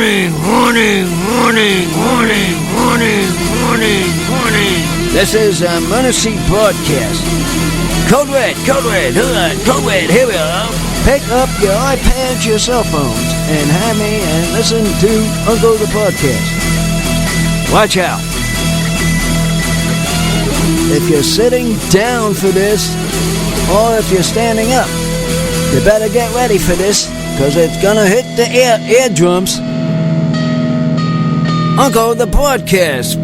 This is a Muncie broadcast. Code Red, here we are. Pick up your iPads, your cell phones, and have me and listen to Uncle the Podcast. Watch out. If you're sitting down for this, or if you're standing up, you better get ready for this, because it's gonna hit the eardrums. Uncle the Podcast.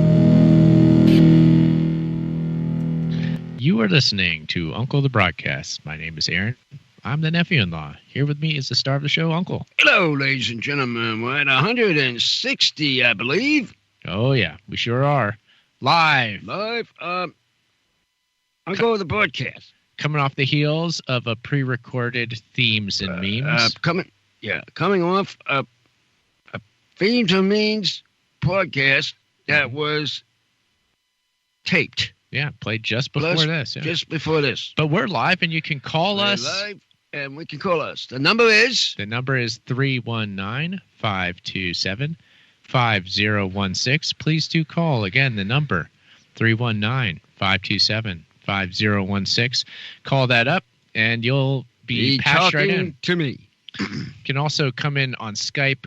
You are listening to Uncle the Broadcast. My name is Aaron. I'm the nephew-in-law. Here with me is the star of the show, Uncle. Hello, ladies and gentlemen. We're at 160, I believe. Oh, yeah. We sure are. Live. Uncle the Broadcast. Coming off the heels of a pre-recorded Themes and Memes. Coming off a Themes and Memes podcast that was taped. Yeah, played just before this. Yeah. Just before this. But we're live, and you can call us. Live, and we can call us. The number is? The number is 319-527-5016. Please do call. Again, the number, 319-527-5016. Call that up, and you'll be passed right in. To me. You can also come in on Skype.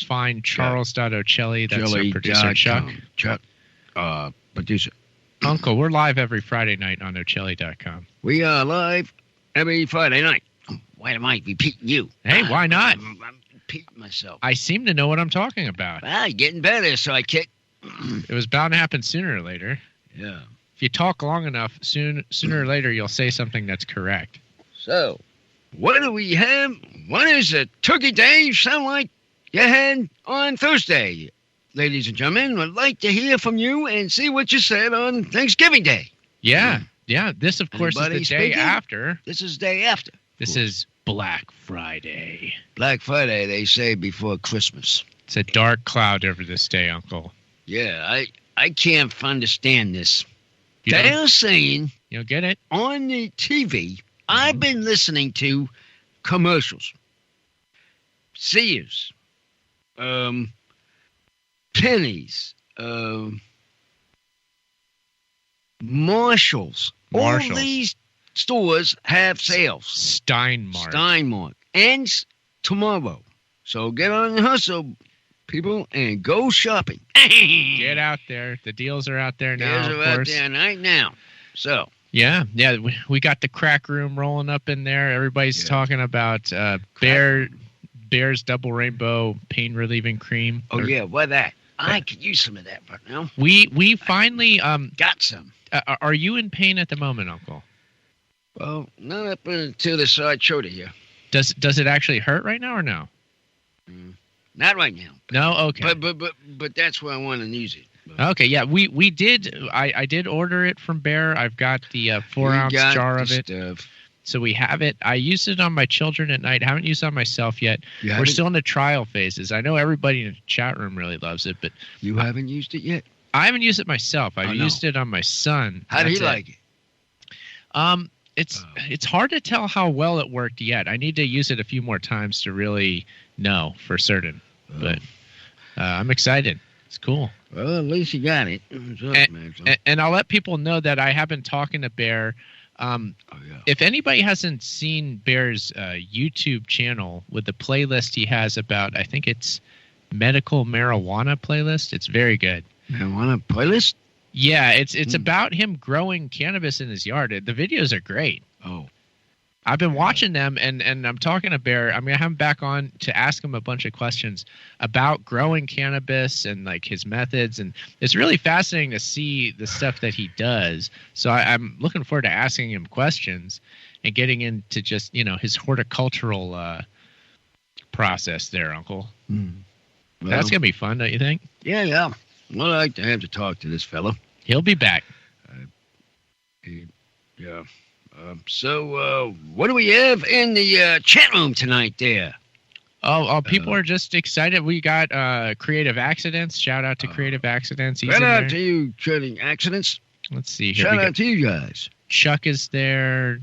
Find Charles.Ocelli. That's our producer, Chuck. Producer. Uncle, we're live every Friday night on Ocelli.com. We are live every Friday night. Why am I repeating you? Hey, why not? I'm repeating myself. I seem to know what I'm talking about. Well, you're getting better, sidekick. It was bound to happen sooner or later. Yeah. If you talk long enough, sooner or later, you'll say something that's correct. So, what do we have? What is a Turkey Day? Sound like you had on Thursday. Ladies and gentlemen, I'd like to hear from you and see what you said on Thanksgiving Day. Yeah. This, of course, Anybody is the day speaking? after. This is the day after. This is Black Friday. Black Friday, they say, before Christmas. It's a dark cloud over this day, Uncle. Yeah, I can't understand this. You They're saying... You don't get it? On the TV, I've been listening to commercials. Sears. Pennies, Marshalls. All these stores have sales. Steinmark. Ends tomorrow. So get on the hustle, people, and go shopping. Get out there. The deals are out there now, Deals are out there right now. So. Yeah. We got the crack room rolling up in there. Everybody's talking about Bear's Double Rainbow Pain Relieving Cream. Oh, yeah. What that? I could use some of that right now. We finally got some. Are you in pain at the moment, Uncle? Well, not up until the side shoulder here. Does it actually hurt right now or no? Not right now. No, okay. But that's where I want to use it. Okay, yeah, we did. I did order it from Bear. I've got the 4-ounce jar of it. Stuff. So we have it. I used it on my children at night. Haven't used it on myself yet. We're still in the trial phases. I know everybody in the chat room really loves it, but you haven't used it yet? I haven't used it myself. I've used it on my son. How did he like it? It's hard to tell how well it worked yet. I need to use it a few more times to really know for certain. But I'm excited. It's cool. Well, at least you got it. And I'll let people know that I have been talking to Bear. If anybody hasn't seen Bear's YouTube channel with the playlist he has about, I think it's medical marijuana playlist. It's very good. Marijuana playlist? Yeah, it's about him growing cannabis in his yard. The videos are great. Oh. I've been watching them, and I'm talking to Bear. I'm going to have him back on to ask him a bunch of questions about growing cannabis and, like, his methods. And it's really fascinating to see the stuff that he does. So I'm looking forward to asking him questions and getting into just, his horticultural process there, Uncle. Well, that's going to be fun, don't you think? Yeah. Well, I'd like to have to talk to this fella. He'll be back. Yeah. So, what do we have in the chat room tonight there? Oh, people are just excited. We got Creative Accidents. Shout out to Creative Accidents. Shout out to you, Creative Accidents. Let's see here. Shout out to you guys. Chuck is there.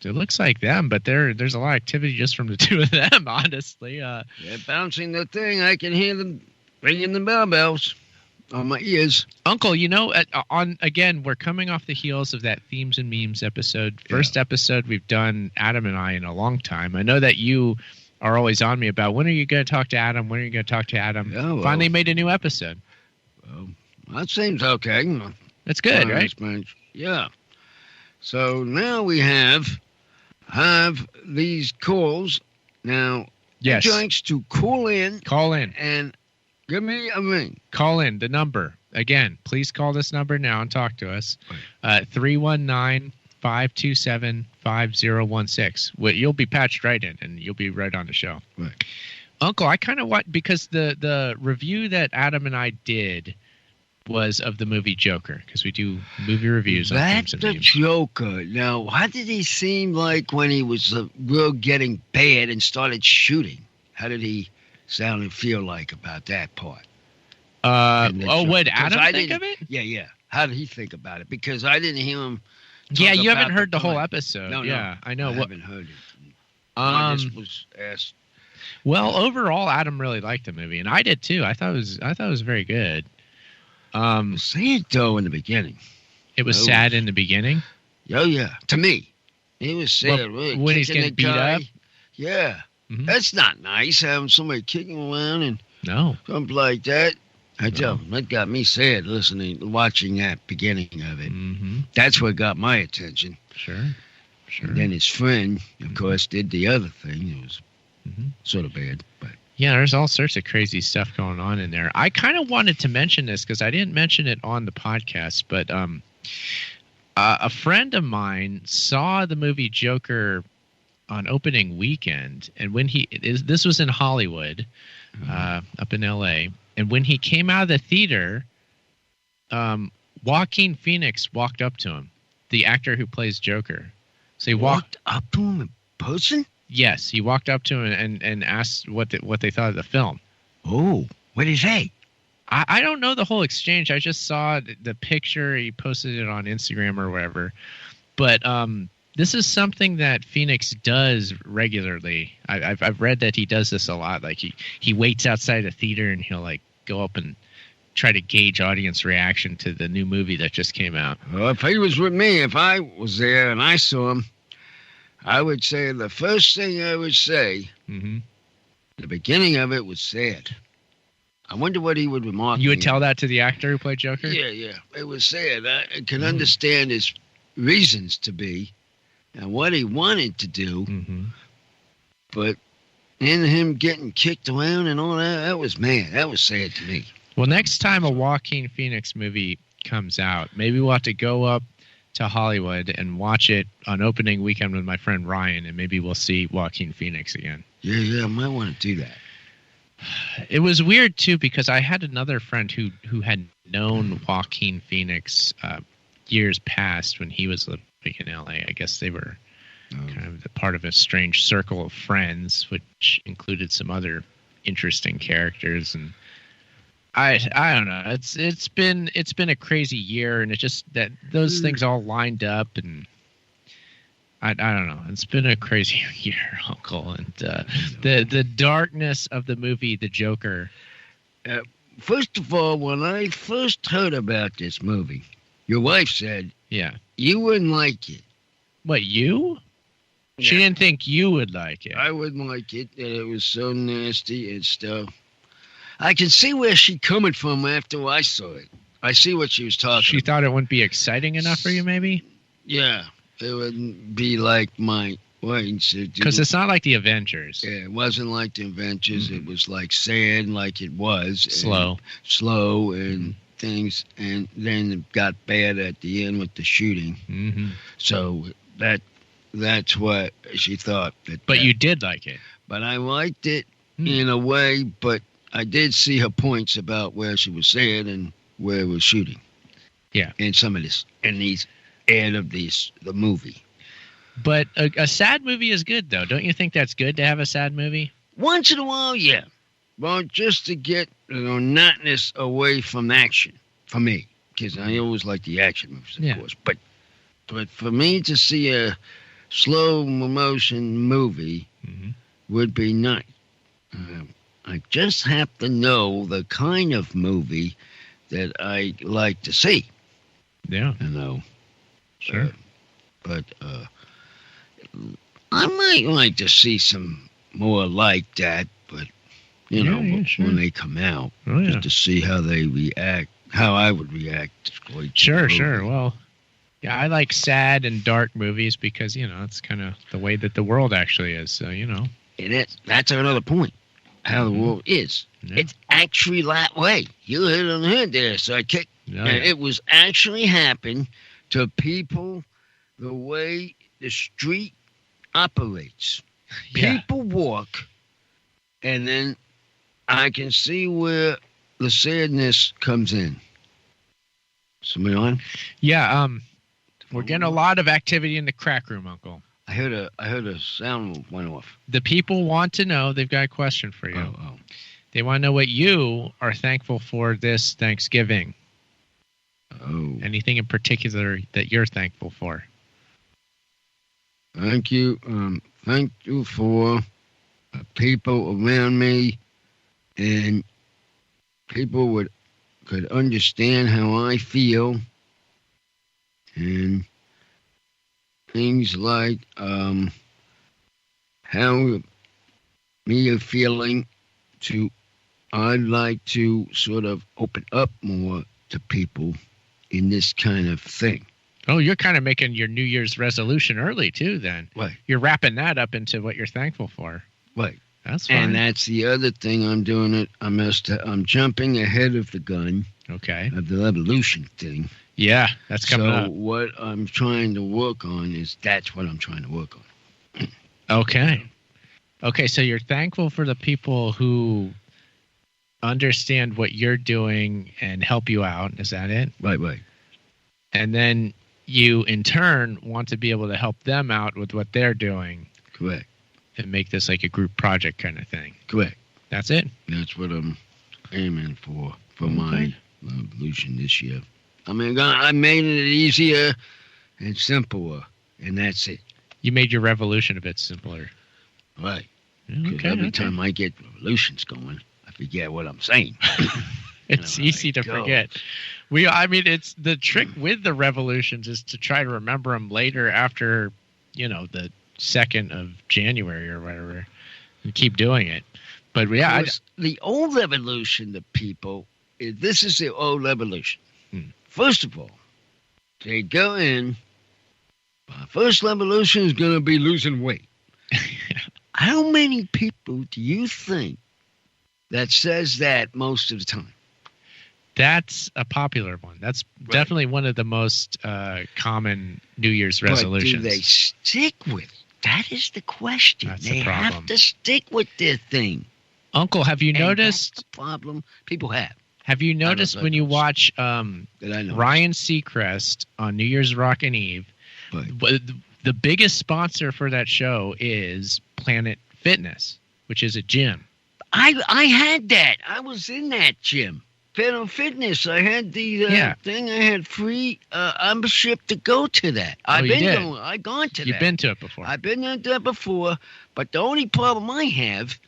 it looks like them, but there's a lot of activity just from the two of them, honestly. They're bouncing the thing. I can hear them ringing the bells on my ears. Uncle, again, we're coming off the heels of that Themes and Memes episode. First episode we've done, Adam and I, in a long time. I know that you are always on me about, when are you going to talk to Adam? When are you going to talk to Adam? Yeah, well, finally made a new episode. Well, that seems okay. That's good, right? Yeah. So now we have these calls. Now, yes. Joints to call in. Call in. And give me a ring. Call in. The number. Again, please call this number now and talk to us. 319-527-5016. Well, you'll be patched right in, and you'll be right on the show. Right. Uncle, I kind of want, because the review that Adam and I did was of the movie Joker, because we do movie reviews. That's the Joker. Now, how did he seem like when he was real getting bad and started shooting? How did he sound and feel like about that part? What Adam think of it? Yeah. How did he think about it? Because I didn't hear him. Yeah, you haven't heard the whole episode. No, yeah, I know. I haven't heard it. I just was asked. Well, overall, Adam really liked the movie, and I did too. I thought it was very good. Sad though in the beginning. It was sad in the beginning. Oh yeah, to me, it was sad. Well, when he's getting beat up. Yeah, that's not nice having somebody kicking around and something like that. I tell you, that got me sad watching that beginning of it. Mm-hmm. That's what got my attention. Sure. And then his friend, of course, did the other thing. It was sort of bad, but. Yeah, there's all sorts of crazy stuff going on in there. I kind of wanted to mention this because I didn't mention it on the podcast, but a friend of mine saw the movie Joker on opening weekend, and when this was in Hollywood, up in L.A., and when he came out of the theater, Joaquin Phoenix walked up to him, the actor who plays Joker. So he walked up to him in person? Yes, he walked up to him and asked what they thought of the film. Oh, what did he say? I don't know the whole exchange. I just saw the picture. He posted it on Instagram or wherever. But this is something that Phoenix does regularly. I've read that he does this a lot. Like he waits outside a theater and he'll like go up and try to gauge audience reaction to the new movie that just came out. Well, if he was with me, if I was there and I saw him, I would say the first thing I would say, the beginning of it was sad. I wonder what he would remark. You would tell that to the actor who played Joker? Yeah. It was sad. I can understand his reasons to be and what he wanted to do. But in him getting kicked around and all that, that was sad to me. Well, next time a Joaquin Phoenix movie comes out, maybe we'll have to go up to Hollywood and watch it on opening weekend with my friend Ryan, and maybe we'll see Joaquin Phoenix again. Yeah, I might want to do that. It was weird too because I had another friend who had known Joaquin Phoenix years past when he was living in LA. I guess they were kind of the part of a strange circle of friends, which included some other interesting characters. And I don't know. It's been a crazy year, and it just that those things all lined up, and I don't know. It's been a crazy year, Uncle, and the darkness of the movie The Joker. First of all, when I first heard about this movie, your wife said, "Yeah, you wouldn't like it." What, you? Yeah. She didn't think you would like it. I wouldn't like it. That it was so nasty and stuff. I can see where she's coming from after I saw it. I see what she was talking about. She thought it wouldn't be exciting enough for you, maybe? Yeah. It wouldn't be like my wife. Because it's not like the Avengers. Yeah, it wasn't like the Avengers. It was like sad, like it was. Slow and things. And then it got bad at the end with the shooting. So that's what she thought. But you did like it. But I liked it in a way, but I did see her points about where she was sad and where it was shooting. Yeah. And some of this, and these end of the movie. But a sad movie is good, though. Don't you think that's good to have a sad movie? Once in a while, yeah. Well, just to get monotonous away from action, for me. Because I always like the action movies, of course. But for me to see slow motion movie would be nice. I just have to know the kind of movie that I like to see. Yeah. You know. Sure. But I might like to see some more like that, but you know, sure. when they come out, just to see how they react, how I would react. Sure. Well, yeah, I like sad and dark movies because, you know, it's kind of the way that the world actually is. So, you know. And that's another point, how the world is. Yeah. It's actually that way. You hit it on the head there, sidekick. Yeah. And it was actually happening to people the way the street operates. Yeah. People walk, and then I can see where the sadness comes in. Somebody on? Yeah, we're getting a lot of activity in the crack room, Uncle. I heard a sound went off. The people want to know, they've got a question for you. Oh. They want to know what you are thankful for this Thanksgiving. Oh. Anything in particular that you're thankful for? Thank you. Thank you for people around me, and people could understand how I feel, and things like how me are feeling. I'd like to sort of open up more to people in this kind of thing. Oh, you're kind of making your New Year's resolution early, too, then. Right. You're wrapping that up into what you're thankful for. Right. That's fine. And that's the other thing I'm doing. I'm jumping ahead of the gun. Okay. Of the evolution thing. Yeah, that's coming up. So what I'm trying to work on that's what I'm trying to work on. Okay. Okay, so you're thankful for the people who understand what you're doing and help you out. Is that it? Right. And then you, in turn, want to be able to help them out with what they're doing. Correct. And make this like a group project kind of thing. Correct. That's it? That's what I'm aiming for my evolution this year. I mean, I made it easier and simpler, and that's it. You made your revolution a bit simpler. Right. Okay, every time I get revolutions going, I forget what I'm saying. It's easy to forget. It's the trick with the revolutions is to try to remember them later after, the 2nd of January or whatever, and keep doing it. But yeah, the old evolution, the people, this is the old evolution. First of all, they go in. My first evolution is going to be losing weight. How many people do you think that says that most of the time? That's a popular one. That's definitely one of the most common New Year's resolutions. But do they stick with it? That is the question. That's they the problem. have to stick with their thing. Uncle, have you noticed? That's the problem people have. Have you noticed when you watch Ryan Seacrest on New Year's Rockin' Eve, the biggest sponsor for that show is Planet Fitness, which is a gym. I had that. I was in that gym. Planet Fitness. I had the thing. I had free membership to go to that. I've gone to that. You've been to it before. I've been there before, but the only problem I have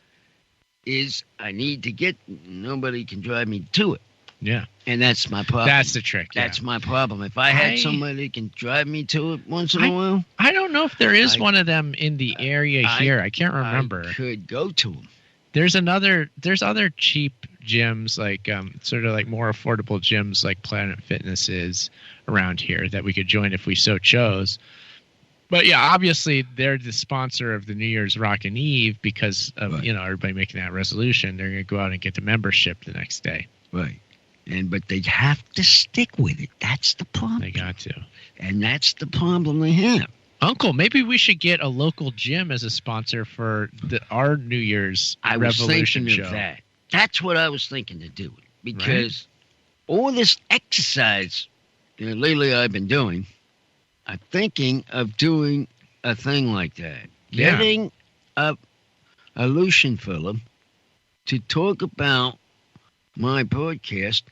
is I need to get. Nobody can drive me to it. Yeah. And that's my problem. That's the trick. That's my problem. If I had somebody that can drive me to it once in a while. I don't know if there is one of them in the area here. I can't remember. I could go to them. There's other cheap gyms, like sort of like more affordable gyms like Planet Fitness is around here that we could join if we so chose. But yeah, obviously they're the sponsor of the New Year's Rockin' Eve because of everybody making that resolution. They're going to go out and get the membership the next day. Right. But they have to stick with it. That's the problem. They got to. And that's the problem they have. Uncle, maybe we should get a local gym as a sponsor for our New Year's Revolution show. Of that. That's what I was thinking to do. Because all this exercise lately I've been doing, I'm thinking of doing a thing like that. Yeah. Getting a Lucian fella to talk about my podcast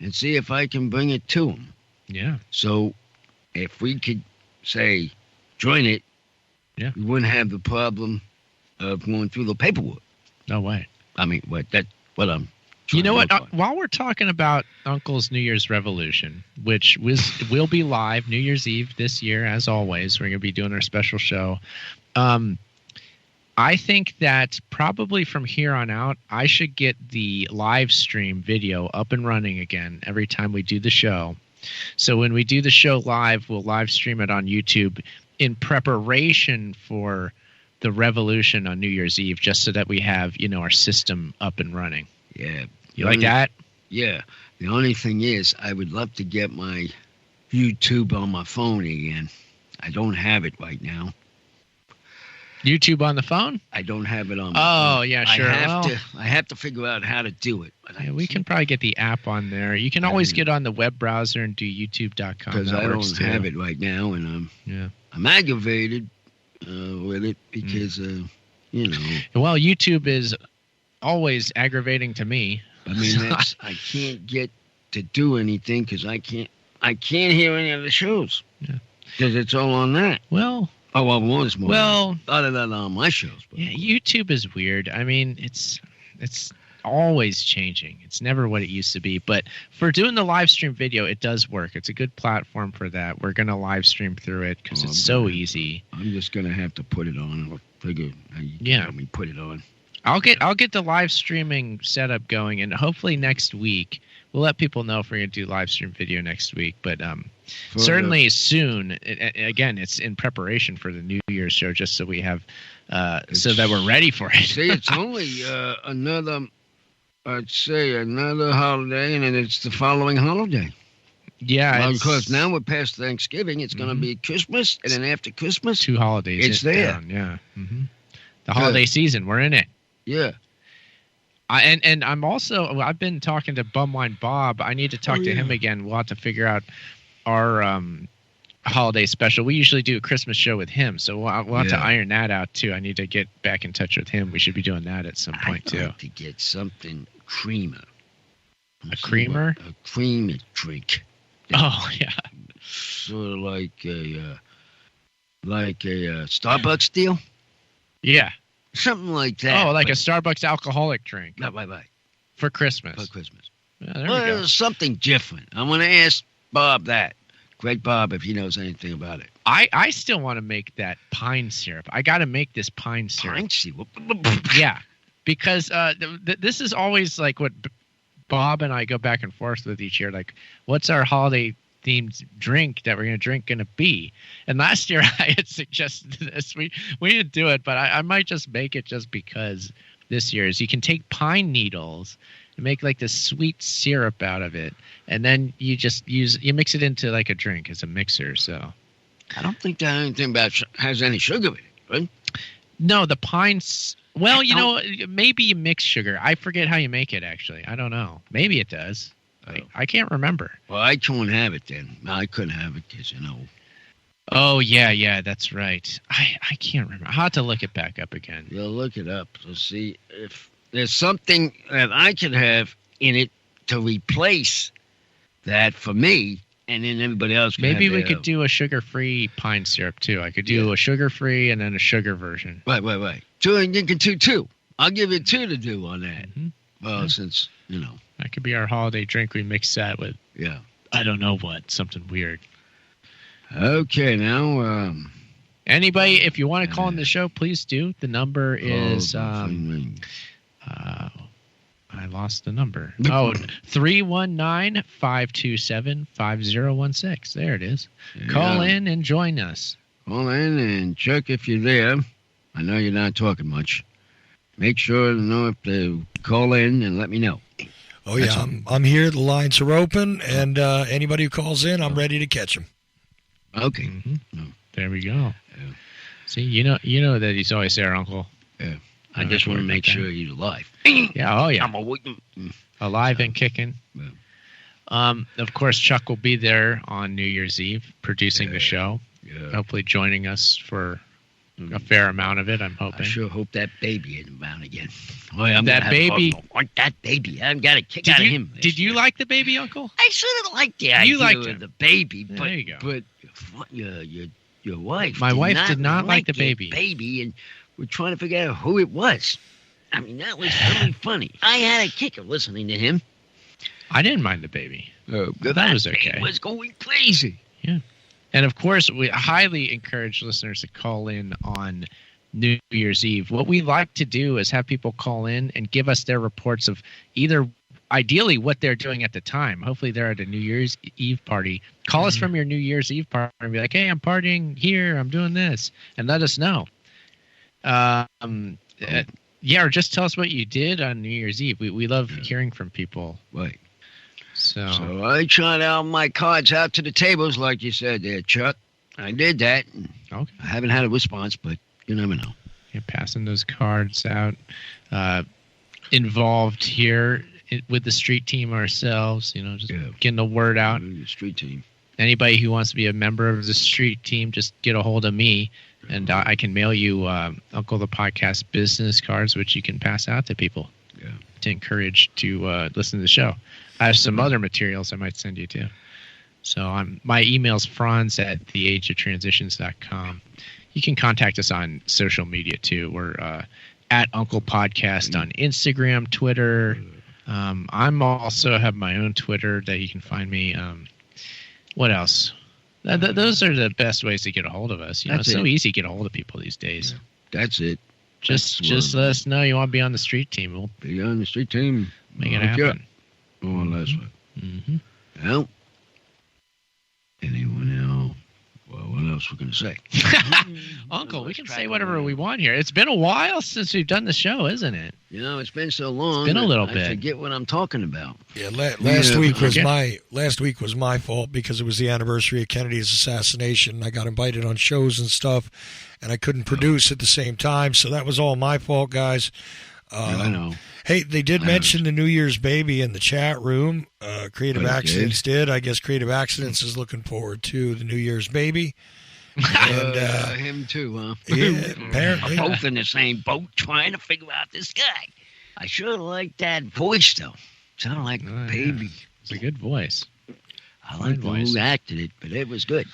and see if I can bring it to him. Yeah. So if we could say join it Yeah. we wouldn't have the problem of going through the paperwork. No way. I mean, what I'm. You know what? trying to work on. While we're talking about Uncle's New Year's Revolution, which will be live New Year's Eve this year, as always, we're going to be doing our special show. I think that probably from here on out, I should get the live stream video up and running again every time we do the show. So when we do the show live, we'll live stream it on YouTube in preparation for the revolution on New Year's Eve, just so that we have, our system up and running. Yeah. You like that? Yeah. The only thing is, I would love to get my YouTube on my phone again. I don't have it right now. YouTube on the phone? I don't have it on my phone. Oh, yeah, sure. I have to figure out how to do it. But Yeah, we can probably get the app on there. You can always get on the web browser and do youtube.com. Because I don't have it right now, and I'm aggravated with it because, Well, YouTube is always aggravating to me. I mean, I can't get to do anything because I can't hear any of the shows. Yeah. Because it's all on that. Well, once more. Well, other than on my shows. But. Yeah, YouTube is weird. I mean, it's always changing. It's never what it used to be. But for doing the live stream video, it does work. It's a good platform for that. We're going to live stream through it because it's so easy. I'm just going to have to put it on. I'll figure how you can help me put it on. I'll get the live streaming setup going, and hopefully next week we'll let people know if we're going to do live stream video next week. But certainly soon. Again, it's in preparation for the New Year's show, just so we have, so that we're ready for it. See, it's only another holiday, and then it's the following holiday. Yeah, well, because now we're past Thanksgiving, it's going to be Christmas, and then after Christmas, 2 holidays. It's there. Down, yeah. Mm-hmm. The holiday season, we're in it. Yeah. And I'm also, I've been talking to Bumwine Bob. I need to talk to him again. We'll have to figure out our holiday special. We usually do a Christmas show with him, so we'll have to iron that out too. I need to get back in touch with him. We should be doing that at some point too. I'd like to get something creamer. A creamer? A creamy drink. Oh yeah. Sort of like a Starbucks deal. Yeah. Something like that. Oh, like a Starbucks alcoholic drink. Right. For Christmas. For Christmas. Yeah, there we go. Something different. I'm going to ask Bob that. Great Bob, if he knows anything about it. I still want to make that pine syrup. I got to make this pine syrup. Pine syrup? Yeah. Because this is always like what Bob and I go back and forth with each year. Like, what's our holiday themed drink that we're going to be? And last year I had suggested this. We didn't do it, but I might just make it just because this year is you can take pine needles and make like this sweet syrup out of it, and then you just mix it into like a drink as a mixer. So I don't think that anything has any sugar in it, right? No, the pines. Well, maybe you mix sugar. I forget how you make it, actually. I don't know. Maybe it does. I can't remember. Well, I can't have it then. No, I couldn't have it because, Oh, yeah, that's right. I can't remember. I'll have to look it back up again. You'll look it up to see if there's something that I could have in it to replace that for me, and then everybody else can Maybe we could do a sugar-free pine syrup, too. I could do a sugar-free and then a sugar version. Right. Two, and you can do 2. I'll give you 2 to do on that. Mm-hmm. Well, since, That could be our holiday drink. We mix that with, I don't know what, something weird. Okay, now... Anybody, if you want to call in the show, please do. The number is... I lost the number. 319-527-5016. There it is. Yeah. Call in and join us. Call in, and Chuck, if you're there, I know you're not talking much. Make sure to know if they call in and let me know. Oh, yeah, I'm here. The lines are open, and anybody who calls in, I'm ready to catch them. Okay. Mm-hmm. There we go. Yeah. See, you know that he's always there, Uncle. Yeah. I just want to make sure he's alive. Yeah, oh yeah. I'm alive and kicking. Yeah. Of course, Chuck will be there on New Year's Eve producing the show. Yeah. Hopefully joining us for a fair amount of it, I'm hoping. I sure hope that baby isn't around again. Oh, yeah, that baby. I want that baby. I've got a kick out of him. Did you like the baby, Uncle? I sort of liked the idea of the baby. There you go. But Your wife. My wife did not like the baby. Baby, and we're trying to figure out who it was. I mean, that was really funny. I had a kicker listening to him. I didn't mind the baby. That was okay. It was going crazy. Yeah. And of course, we highly encourage listeners to call in on New Year's Eve. What we like to do is have people call in and give us their reports of either ideally what they're doing at the time. Hopefully they're at a New Year's Eve party. Call us from your New Year's Eve party and be like, hey, I'm partying here. I'm doing this. And let us know. Yeah, or just tell us what you did on New Year's Eve. We love hearing from people. Right. So I tried out my cards out to the tables like you said there, Chuck. I did that. Okay. I haven't had a response, but you never know. You're passing those cards out. Involved here with the street team ourselves, just getting the word out. The street team. Anybody who wants to be a member of the street team, just get a hold of me, and I can mail you Uncle the Podcast business cards, which you can pass out to people to encourage to listen to the show. I have some other materials I might send you too. So my email's franz@theageoftransitions.com. You can contact us on social media too. We're at Uncle Podcast on Instagram, Twitter. I'm also have my own Twitter that you can find me. What else? Those are the best ways to get a hold of us. It's so easy to get a hold of people these days. Yeah, that's it. Just let us know you want to be on the street team. We'll be on the street team. Make it happen. More or less. Mm-hmm. Well, anyone else? Well, what else we're going to say? Uncle, we can say whatever we want here. It's been a while since we've done the show, isn't it? It's been so long. It's been a little bit. I forget what I'm talking about. Yeah, last week was my fault because it was the anniversary of Kennedy's assassination. I got invited on shows and stuff, and I couldn't produce at the same time, so that was all my fault, guys. I know. Hey, they did mention the New Year's baby in the chat room. Creative Accidents did. I guess Creative Accidents is looking forward to the New Year's baby. And him too, huh? Yeah, apparently. We're both in the same boat trying to figure out this guy. I sure like that voice, though. Sounded like a baby. Yeah. It's a good voice. I like who acted it, but it was good.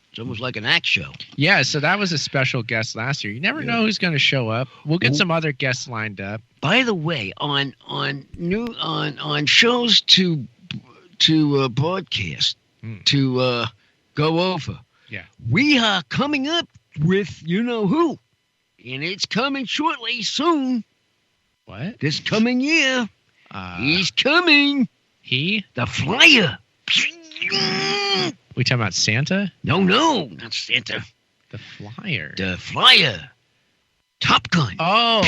It's almost like an act show. Yeah, so that was a special guest last year. You never know who's going to show up. We'll get some other guests lined up. By the way, on shows to broadcast to go over. Yeah, we are coming up with you know who, and it's coming shortly, soon. What? This coming year, he's coming. The Flyer. We talking about Santa? No, not Santa. The Flyer. The Flyer. Top Gun. Oh,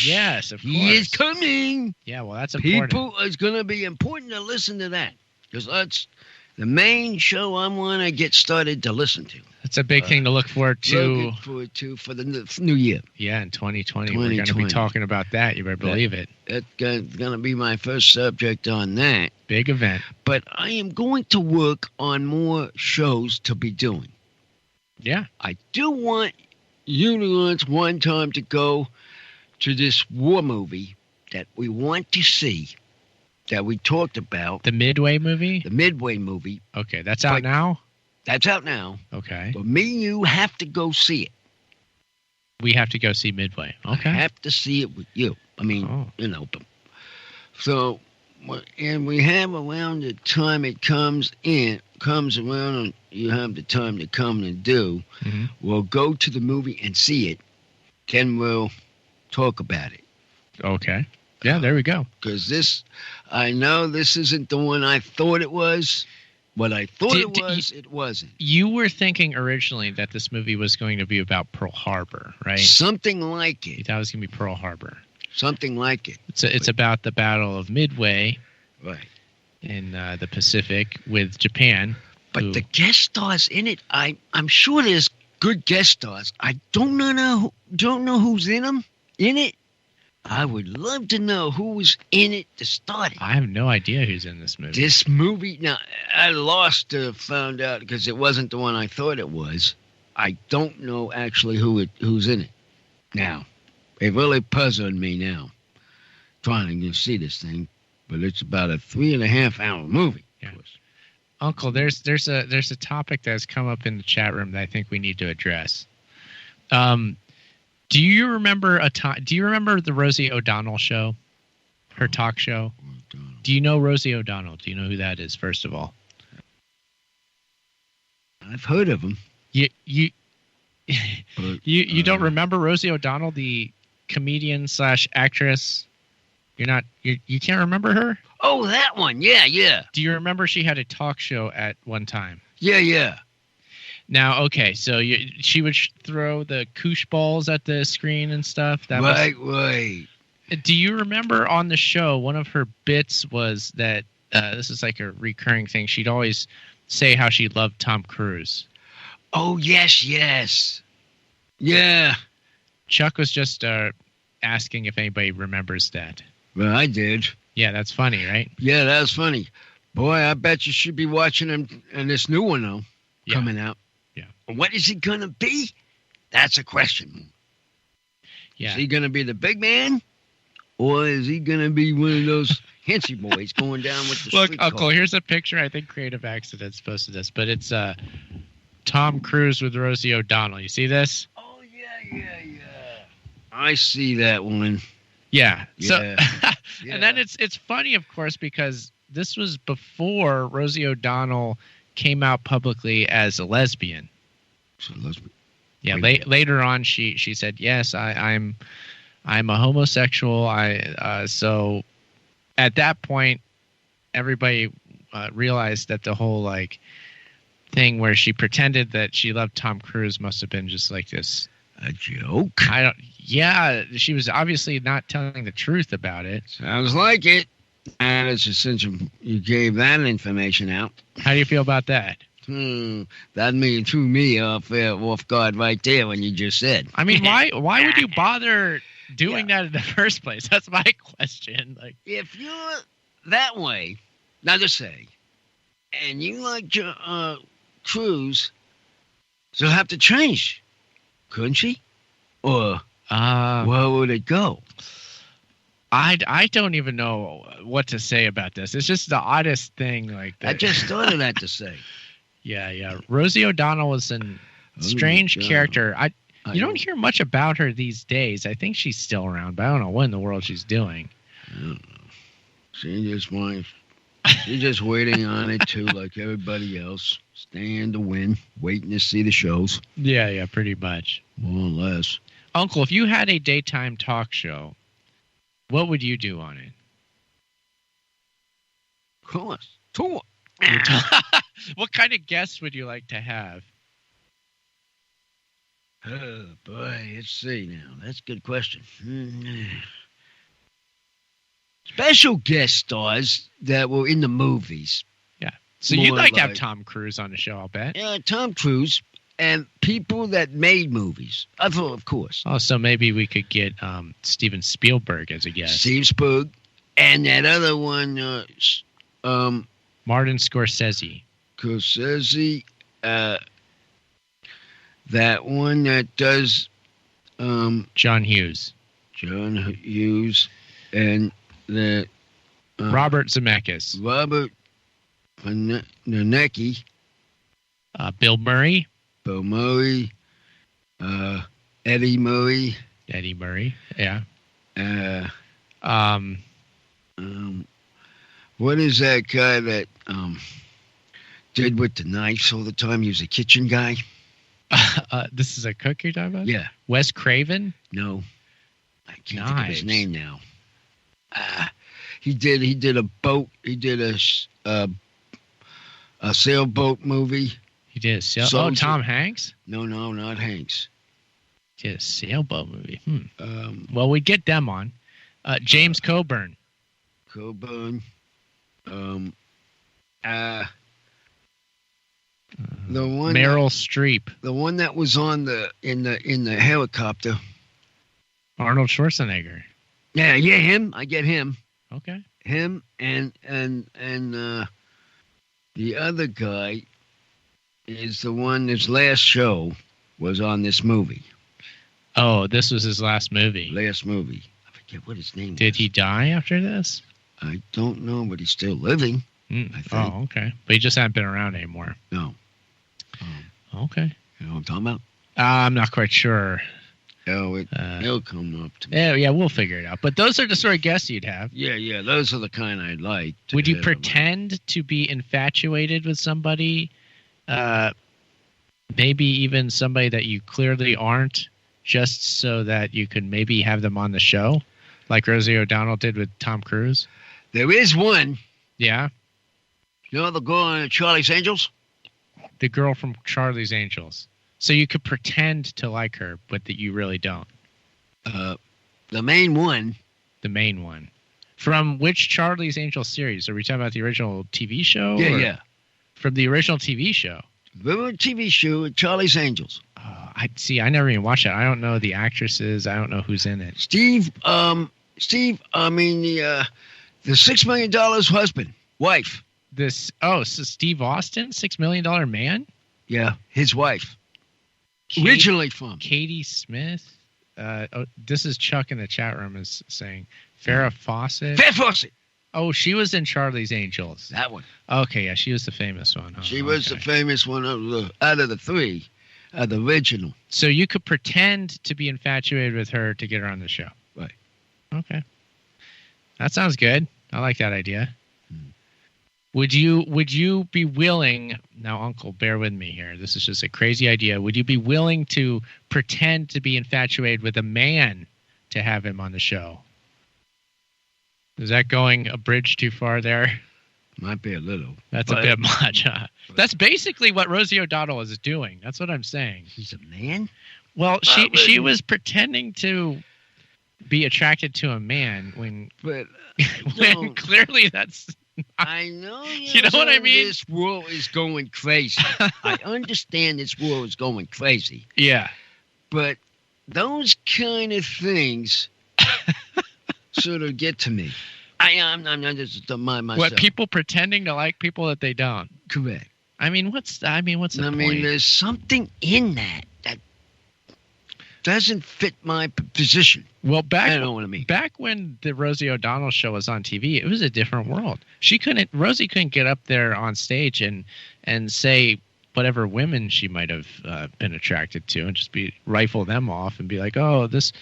yes, of course. He is coming. Yeah, well, that's important. People, it's going to be important to listen to that because that's the main show I want to get started to listen to. That's a big thing to look forward to. For the new year. Yeah, in 2020. We're going to be talking about that. You better believe it. That's going to be my first subject on that. Big event. But I am going to work on more shows to be doing. Yeah. I do want you one time to go to this war movie that we want to see, that we talked about. The Midway movie? The Midway movie. Okay, that's out now? That's out now. Okay. But me and you have to go see it. We have to go see Midway. Okay. I have to see it with you. I mean, So, and we have around the time it comes around and you have the time to come and do, we'll go to the movie and see it. Then we'll talk about it. Okay. Yeah, there we go. Because I know this isn't the one I thought it was. What I thought it wasn't. You were thinking originally that this movie was going to be about Pearl Harbor, right? Something like it. You thought it was going to be Pearl Harbor. Something like it. It's about the Battle of Midway, right, in the Pacific with Japan. But the guest stars in it, I'm sure there's good guest stars. I don't know who's in it. I would love to know who was in it to start it. I have no idea who's in this movie. This movie, now, I found out because it wasn't the one I thought it was. I don't know actually who's in it. Now, it really puzzled me now, trying to see this thing, but it's about a 3.5 hour movie. Yeah. Uncle, there's a topic that's come up in the chat room that I think we need to address. Do you remember the Rosie O'Donnell show? Her talk show? Do you know Rosie O'Donnell? Do you know who that is, first of all? I've heard of him. You don't remember Rosie O'Donnell, the comedian / actress? You can't remember her? Oh, that one. Yeah. Do you remember she had a talk show at one time? Yeah. Now, okay, so she would throw the koosh balls at the screen and stuff. Right. Do you remember on the show, one of her bits was that this is like a recurring thing. She'd always say how she loved Tom Cruise. Oh, yes. Yeah. Chuck was just asking if anybody remembers that. Well, I did. Yeah, that's funny, right? Yeah, that's funny. Boy, I bet you should be watching him in this new one, though, coming out. Yeah. What is he going to be? That's a question. Yeah. Is he going to be the big man? Or is he going to be one of those Hancy boys going down with the Look, street Uncle, car? here's a picture. I think Creative Accidents posted this, but it's Tom Cruise with Rosie O'Donnell. You see this? Oh, yeah. I see that one. Yeah. So, Yeah. and then it's funny, of course, because this was before Rosie O'Donnell came out publicly as a lesbian. So lesbian. Yeah. Later on, she said, yes, I'm a homosexual. So at that point, everybody realized that the whole thing where she pretended that she loved Tom Cruise must have been just like this. A joke? Yeah, she was obviously not telling the truth about it. Sounds like it. And it's a since you gave that information out. How do you feel about that? That threw me off guard right there when you just said. I mean, why would you bother doing that in the first place? That's my question. If you're that way, now to say, and you like Cruise, she'll have to change, couldn't she? Or where would it go? I don't even know what to say about this. It's just the oddest thing. I just thought of that to say. Yeah. Rosie O'Donnell was a strange character. You don't hear much about her these days. I think she's still around, but I don't know what in the world she's doing. I don't know. She's just waiting on it too, like everybody else. Staying to win, waiting to see the shows. Yeah, pretty much. More or less. Uncle, if you had a daytime talk show, what would you do on it? Of course. Tour. What kind of guests would you like to have? Oh, boy. Let's see now. That's a good question. Special guest stars that were in the movies. Yeah. So you'd like to have Tom Cruise on the show, I'll bet. Yeah, Tom Cruise and people that made movies. Of course. Oh, so maybe we could get Steven Spielberg as a guest. Steve Spielberg. And that other one, Martin Scorsese. That one that does John Hughes. And the Robert Zemeckis. Robert Nenecki. Bill Murray. Eddie Murray. Yeah. What is that guy that did with the knives all the time? He was a kitchen guy. This is a cook you're talking about? Yeah. Wes Craven? No. I can't think of his name now. He did a boat. He did a sailboat movie. He did a sailboat. Oh, Tom Hanks? No, not Hanks. He did a sailboat movie. Well, we'd get them on. James Coburn. The one Meryl Streep. The one that was on in the helicopter. Arnold Schwarzenegger. Yeah, him. I get him. Okay. Him and the other guy is the one his last show was on this movie. Oh, this was his last movie. I forget what his name was. Did he die after this? I don't know, but he's still living. I think. Oh, okay. But he just hasn't been around anymore. No. Okay. You know what I'm talking about? I'm not quite sure. Oh, it'll come up to me. Yeah, we'll figure it out. But those are the sort of guests you'd have. Yeah, those are the kind I'd like. Would you pretend to be infatuated with somebody? Maybe even somebody that you clearly aren't, just so that you could maybe have them on the show, like Rosie O'Donnell did with Tom Cruise? There is one. Yeah? You know the girl on Charlie's Angels? The girl from Charlie's Angels. So you could pretend to like her, but that you really don't. The main one. The main one. From which Charlie's Angels series? Are we talking about the original TV show? Yeah. From the original TV show. The TV show, Charlie's Angels. I never even watched it. I don't know the actresses. I don't know who's in it. Steve, the $6 million wife. So Steve Austin, $6 Million Man? Yeah, his wife. Originally from Katie Smith. This is Chuck in the chat room is saying Farrah Fawcett. Farrah Fawcett. Oh, she was in Charlie's Angels. That one. Okay, yeah, she was the famous one. Huh? She was the famous one out of the three, the original. So you could pretend to be infatuated with her to get her on the show. Right. Okay. That sounds good. I like that idea. Would you be willing, now Uncle, bear with me here, this is just a crazy idea, would you be willing to pretend to be infatuated with a man to have him on the show? Is that going a bridge too far there? Might be a little. That's a bit much, huh? That's basically what Rosie O'Donnell is doing. That's what I'm saying. She's a man? Well, she was pretending to be attracted to a man when clearly that's... I know. You know what I mean? This world is going crazy. I understand this world is going crazy. Yeah. But those kind of things sort of get to me. I'm just myself. What, people pretending to like people that they don't? Correct. What's the point? I mean, there's something in that doesn't fit my position. Well, I know what I mean. Back when the Rosie O'Donnell show was on TV, it was a different world. Rosie couldn't get up there on stage and say whatever women she might have been attracted to and just rifle them off and be like, oh, this,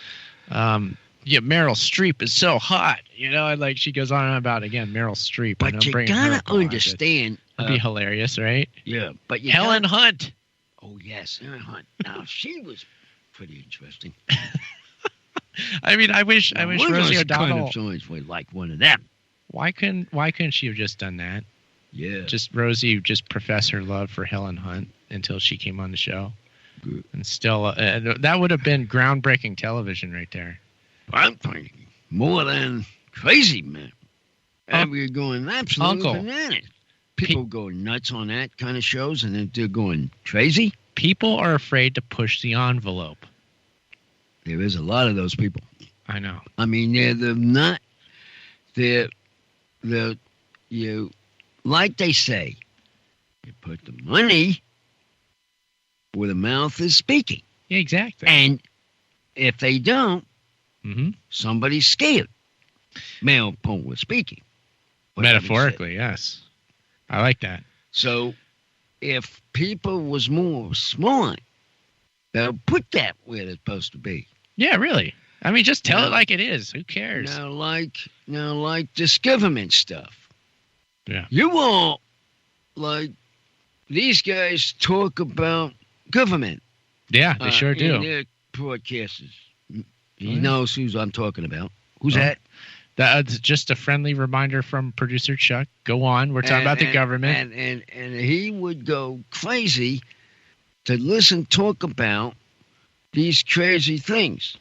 Meryl Streep is so hot. You know, like she goes on about, again, Meryl Streep. But you gotta understand. It'd be hilarious, right? Yeah. But Helen Hunt. Oh, yes, Helen Hunt. Now, she was pretty interesting. I mean, I wish Rosie O'Donnell would like one of them. Why couldn't she have just done that? Yeah. Rosie profess her love for Helen Hunt until she came on the show. Good. And still, that would have been groundbreaking television right there. I'm thinking more than crazy, man. And we're going absolutely bananas. People go nuts on that kind of shows, and then they're going crazy. People are afraid to push the envelope. There is a lot of those people. I know. I mean, like they say, you put the money where the mouth is speaking. Yeah, exactly. And if they don't, somebody's scared. Male poem speaking. Metaphorically, yes. I like that. So if people was more smart, they'll put that where they're supposed to be. Yeah, really. I mean, just tell it like it is. Who cares? Now, like this government stuff. Yeah. You all, like, these guys talk about government. Yeah, they sure do. In their broadcasters. He knows who I'm talking about. Who's that? That's just a friendly reminder from producer Chuck. Go on. We're talking about the government. And he would go crazy to talk about these crazy things.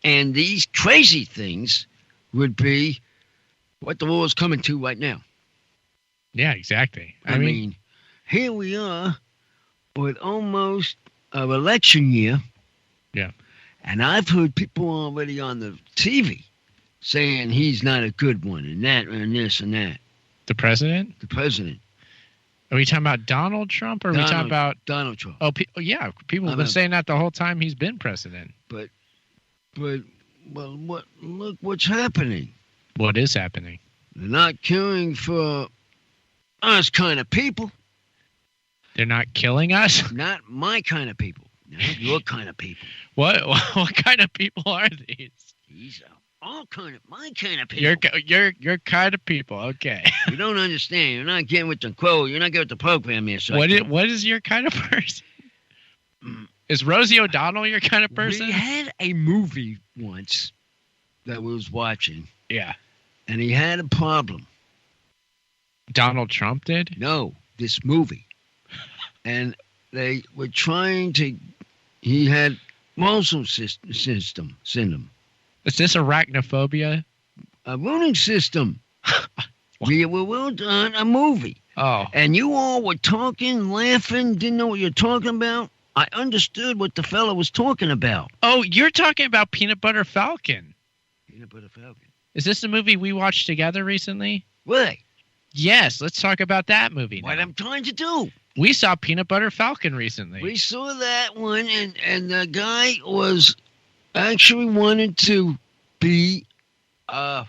And these crazy things would be what the war is coming to right now. Yeah, exactly. I mean, here we are with almost an election year. Yeah. And I've heard people already on the TV saying he's not a good one and that and this and that. The president? The president. Are we talking about Donald Trump or are we talking about... Donald Trump. Oh, yeah. People have been saying that the whole time he's been president. But look what's happening. What is happening? They're not caring for us kind of people. They're not killing us? Not my kind of people. Not your kind of people. What kind of people are these? These are all kind of my kind of people. Your kind of people. Okay. You don't understand. You're not getting with the quote. You're not getting with the program here. So what is your kind of person? Is Rosie O'Donnell your kind of person? We had a movie once that we was watching. Yeah. And he had a problem. Donald Trump did? No, this movie. And they were trying to... He had motion syndrome. Is this arachnophobia? A ruling system. We were on a movie. Oh. And you all were talking, laughing, didn't know what you're talking about. I understood what the fella was talking about. Oh, you're talking about Peanut Butter Falcon. Peanut Butter Falcon. Is this the movie we watched together recently? What? Yes, let's talk about that movie now. What I'm trying to do. We saw Peanut Butter Falcon recently. We saw that one, and the guy was actually wanted to be a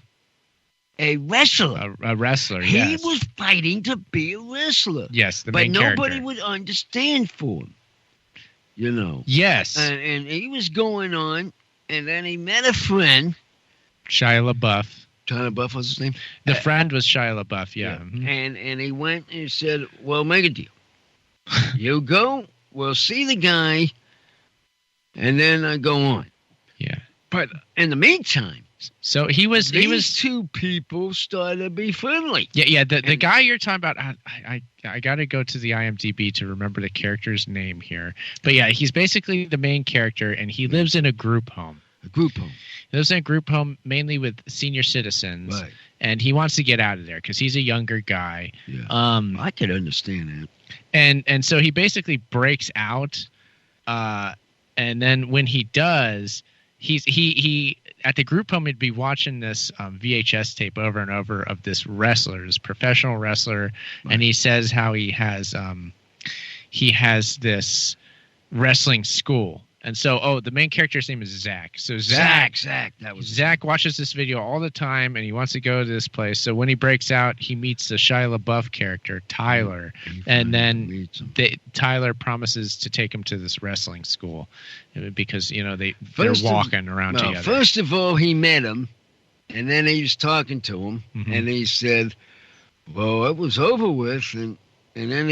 wrestler. A wrestler, he yes. He was fighting to be a wrestler. Yes, the but main nobody character. would understand for him. You know. Yes. And he was going on, and then he met a friend. Shia LaBeouf. Shia LaBeouf was his name? The friend was Shia LaBeouf, yeah. Mm-hmm. And he went and he said, well, make a deal. You go, we'll see the guy, and then I go on. Yeah. But in the meantime, so these two people started to be friendly. Yeah. The guy you're talking about, I got to go to the IMDb to remember the character's name here. But yeah, he's basically the main character, and he lives in a group home. A group home. He lives in a group home mainly with senior citizens, right. And he wants to get out of there because he's a younger guy. Yeah. I could understand that. And so he basically breaks out, and then when he does, he at the group home he'd be watching this VHS tape over and over of this wrestler, this professional wrestler, right. And he says how he has this wrestling school. And so, the main character's name is Zach. So Zach, Zach watches this video all the time, and he wants to go to this place. So when he breaks out, he meets the Shia LaBeouf character, Tyler, and then Tyler promises to take him to this wrestling school because they're walking around together. First of all, he met him, and then he was talking to him, mm-hmm. And he said, "Well, it was over with," and then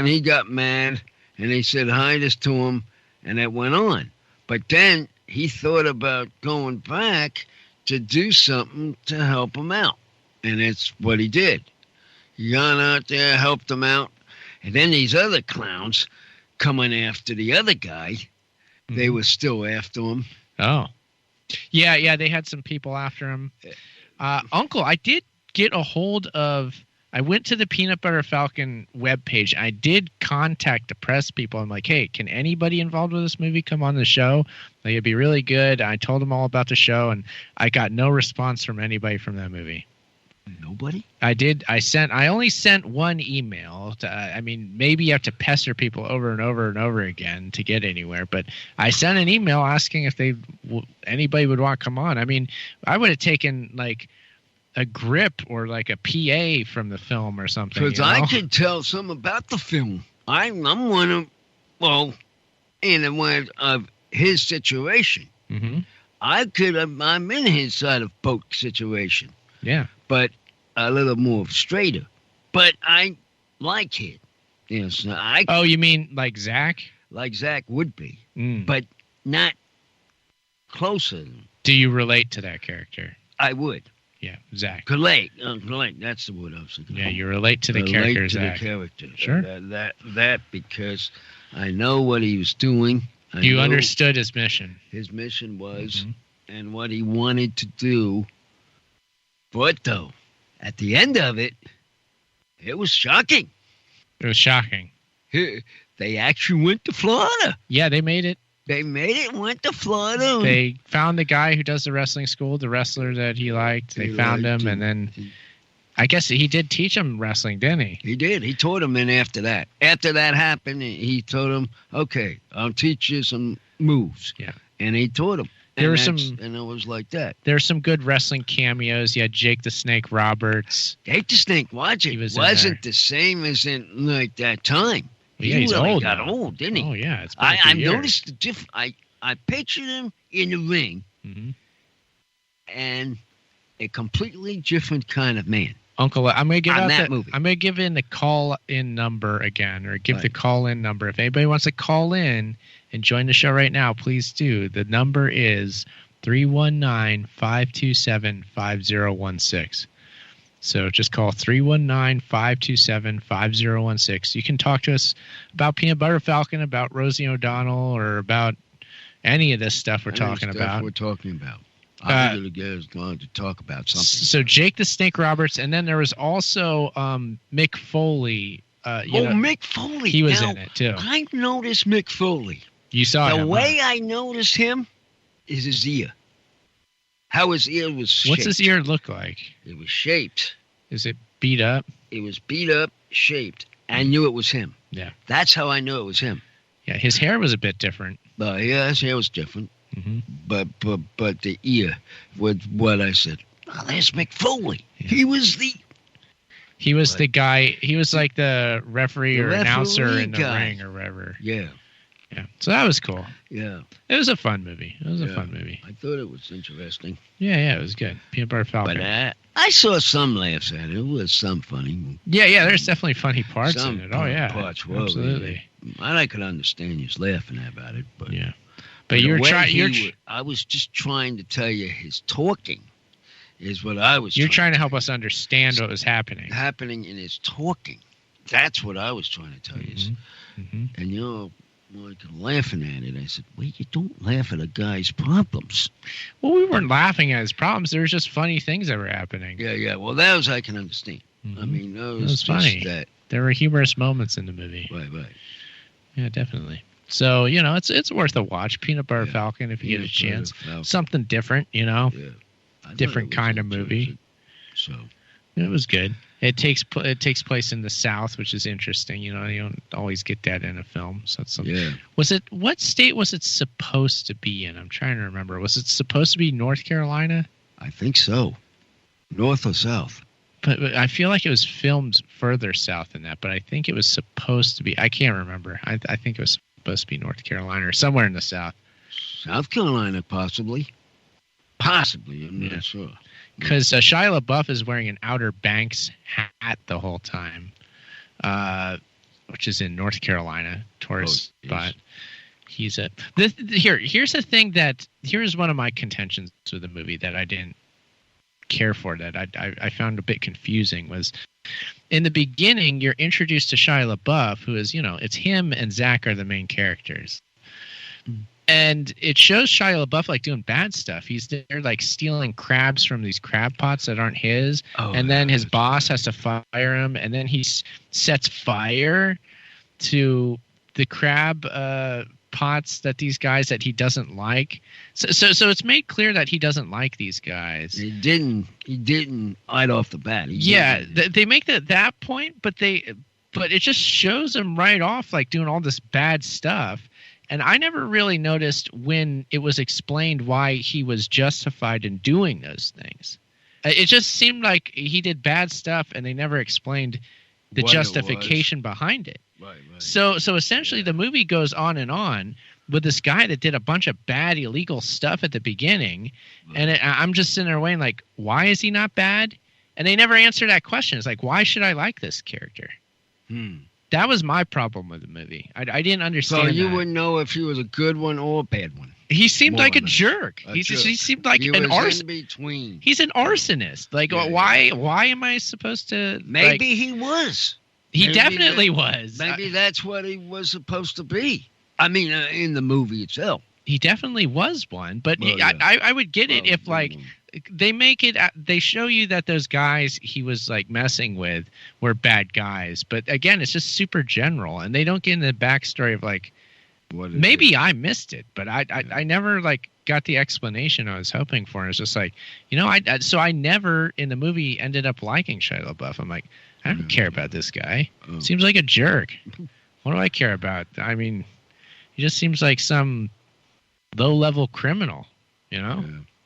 he got mad. And he said hi this to him, and it went on. But then he thought about going back to do something to help him out. And that's what he did. He got out there, helped him out. And then these other clowns coming after the other guy, mm-hmm. They were still after him. Oh. Yeah, they had some people after him. Uncle, I did get a hold of... I went to the Peanut Butter Falcon webpage. I did contact the press people. I'm like, hey, can anybody involved with this movie come on the show? Like, it'd be really good. I told them all about the show, and I got no response from anybody from that movie. Nobody? I only sent one email. Maybe you have to pester people over and over and over again to get anywhere. But I sent an email asking if anybody would want to come on. I mean, I would have taken, like, a grip or like a PA from the film or something. Because I could tell some about the film. I'm one of, of his situation. Mm-hmm. I'm in his side of boat situation. Yeah. But a little more straighter. But I like it. Yes. Oh, you mean like Zach? Like Zach would be. But not closer. Do you relate to that character? I would. Yeah, Zach. Relate. That's the word I was thinking. Yeah, you relate to the character, Zach. The character. Sure. That because I know what he was doing. You understood his mission. His mission was, mm-hmm. And what he wanted to do. But though, at the end of it, it was shocking. It was shocking. They actually went to Florida. Yeah, they made it. They made it, went to Florida. They found the guy who does the wrestling school, the wrestler that he liked. They found him, and then I guess he did teach him wrestling, didn't he? He did. He taught him in after that. After that happened, he told him, okay, I'll teach you some moves. Yeah. And he taught him. There were and it was like that. There were some good wrestling cameos. You had Jake the Snake Roberts. Jake the Snake, watch it. Wasn't the same as in like that time. Well, yeah, he's really old. Got now. old, didn't he? Oh yeah, it's been I noticed the diff. I pictured him in the ring, and a completely different kind of man. Uncle, I'm gonna give movie. I'm gonna give in the call-in number again, or give the call-in number. If anybody wants to call in and join the show right now, please do. The number is 319-527-5016. So just call 319-527-5016. You can talk to us about Peanut Butter Falcon, about Rosie O'Donnell, or about any of this stuff we're talking about. I think the guy's going to talk about something. So Jake the Snake Roberts, and then there was also Mick Foley. Mick Foley. He was in it too. I noticed Mick Foley. You saw him. The way I noticed him is his ear. How his ear was shaped. What's his ear look like? It was shaped. Is it beat up? It was beat up, shaped. I knew it was him. Yeah. That's how I knew it was him. Yeah, his hair was a bit different. Yeah, his hair was different. But the ear, with what I said, there's Mick Foley. Yeah. He was the guy. He was like the referee or announcer in the ring or whatever. Yeah. Yeah. So that was cool. Yeah. It was a fun movie. I thought it was interesting. Yeah, it was good. Peanut Butter Falcon. But I saw some laughs at it. It was some funny. Yeah, there's definitely funny parts in it. Oh, yeah. Parts were. Absolutely. I could understand you laughing about it, but yeah. But you're trying. I was just trying to tell you his talking is what I was. You're trying to help us understand what was happening. Happening in his talking. That's what I was trying to tell you. And like laughing at it, I said, "Well, you don't laugh at a guy's problems." Well, we weren't laughing at his problems. There was just funny things that were happening. Yeah. Well, that I can understand. I mean, that was funny. That. There were humorous moments in the movie. Right. Yeah, definitely. So, it's worth a watch. Peanut Butter Falcon, if you get a chance. Something different, Yeah. Different kind of movie. So it was good. It takes place in the South, which is interesting. You don't always get that in a film. So it's something. What state was it supposed to be in? I'm trying to remember. Was it supposed to be North Carolina? I think so. North or south? But I feel like it was filmed further south than that. But I think it was supposed to be. I can't remember. I think it was supposed to be North Carolina or somewhere in the South. South Carolina, possibly. I'm not sure. Because Shia LaBeouf is wearing an Outer Banks hat the whole time, which is in North Carolina, tourist spot. He's here's the thing here's one of my contentions with the movie that I didn't care for, that I found a bit confusing, was in the beginning you're introduced to Shia LaBeouf, who is, it's him and Zach are the main characters. And it shows Shia LaBeouf like doing bad stuff. He's there like stealing crabs from these crab pots that aren't his. And then his boss has to fire him. And then he sets fire to the crab pots that these guys that he doesn't like. So it's made clear that he doesn't like these guys. He didn't right off the bat. They make that point, but it just shows him right off like doing all this bad stuff. And I never really noticed when it was explained why he was justified in doing those things. It just seemed like he did bad stuff, and they never explained the justification behind it. Right. So essentially, the movie goes on and on with this guy that did a bunch of bad, illegal stuff at the beginning, and I'm just sitting there waiting, like, why is he not bad? And they never answer that question. It's like, why should I like this character? That was my problem with the movie. I didn't understand. So you wouldn't know if he was a good one or a bad one. He seemed like a jerk. He seemed like an arsonist. He's an arsonist. Like, why am I supposed to? Maybe he was. He definitely was. Maybe that's what he was supposed to be. I mean, in the movie itself. He definitely was one. But I would get it if they make it. They show you that those guys he was like messing with were bad guys. But again, it's just super general, and they don't get into the backstory of like. Maybe I missed it, but I never like got the explanation I was hoping for. It's just like, so I never in the movie ended up liking Shia LaBeouf. I'm like, I don't care about this guy. Seems like a jerk. What do I care about? I mean, he just seems like some low-level criminal, You know,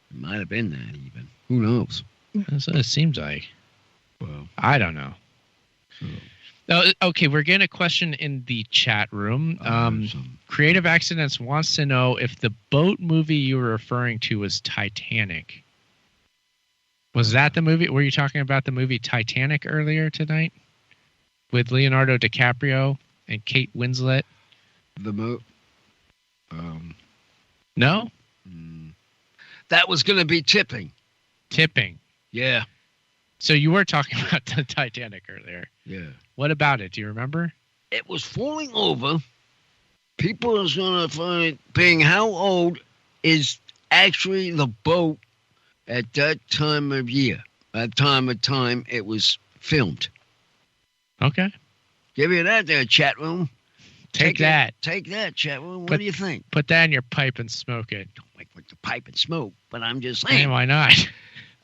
it might have been that even. Who knows? That's what it seems like. Well, I don't know. Oh, okay, we're getting a question in the chat room. Creative Accidents wants to know if the boat movie you were referring to was Titanic. Was that the movie? Were you talking about the movie Titanic earlier tonight with Leonardo DiCaprio and Kate Winslet? No? That was going to be Tipping. Tipping. Yeah. So you were talking about the Titanic earlier. Yeah. What about it? Do you remember? It was falling over. People are going to find being how old is actually the boat at that time of year. That time it was filmed. Okay. Give you that there, chat room. Take that, chat room. What do you think? Put that in your pipe and smoke it. Don't like with the pipe and smoke, but I'm just saying. Hey, why not?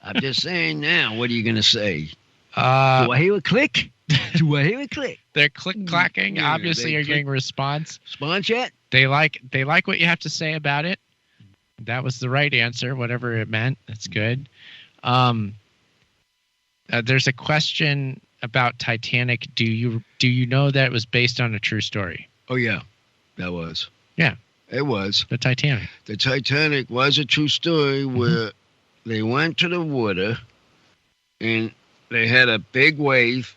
I'm just saying now. What are you going to say? Do I hear a click? Do I hear a click? They're click-clacking. Yeah, Obviously, you're getting a response. Response yet? They like what you have to say about it. That was the right answer, whatever it meant. That's good. There's a question about Titanic. Do you know that it was based on a true story? Oh, yeah. That was. Yeah. It was. The Titanic. The Titanic was a true story where they went to the water and they had a big wave,